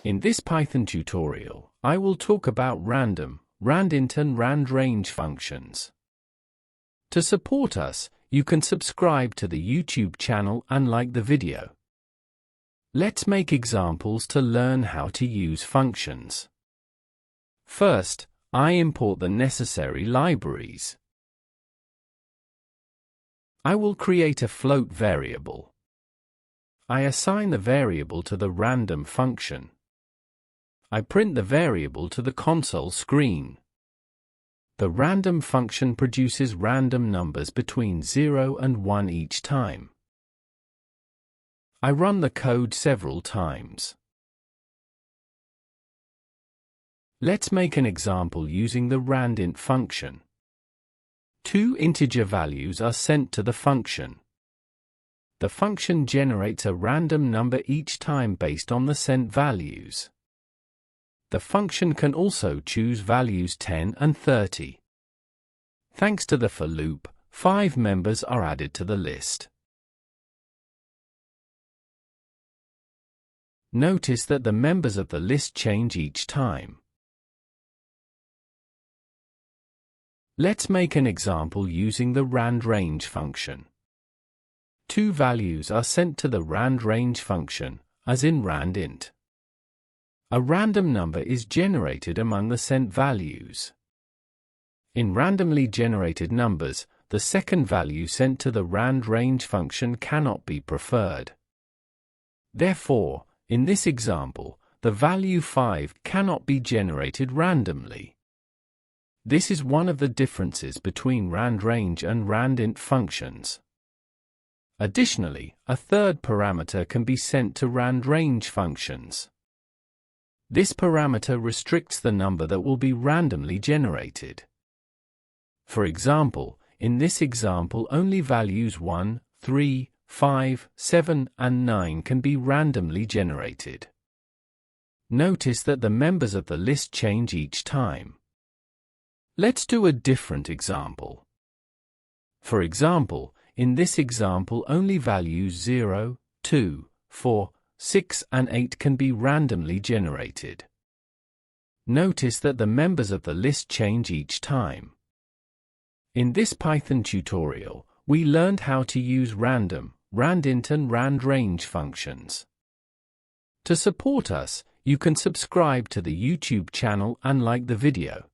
In this Python tutorial, I will talk about random, Randint and Randrange functions. To support us, you can subscribe to the YouTube channel and like the video. Let's make examples to learn how to use functions. First, I import the necessary libraries. I will create a float variable. I assign the variable to the random function. I print the variable to the console screen. The random function produces random numbers between 0 and 1 each time. I run the code several times. Let's make an example using the Randint function. Two integer values are sent to the function. The function generates a random number each time based on the sent values. The function can also choose values 10 and 30. Thanks to the for loop, 5 members are added to the list. Notice that the members of the list change each time. Let's make an example using the Randrange function. Two values are sent to the Randrange function, as in Randint. A random number is generated among the sent values. In randomly generated numbers, the second value sent to the Randrange function cannot be preferred. Therefore, in this example, the value 5 cannot be generated randomly. This is one of the differences between Randrange and Randint functions. Additionally, a third parameter can be sent to Randrange functions. This parameter restricts the number that will be randomly generated. For example, in this example only values 1, 3, 5, 7, and 9 can be randomly generated. Notice that the members of the list change each time. Let's do a different example. For example, in this example only values 0, 2, 4, 6 and 8 can be randomly generated. Notice that the members of the list change each time. In this Python tutorial, we learned how to use random, Randint and Randrange functions. To support us, you can subscribe to the YouTube channel and like the video.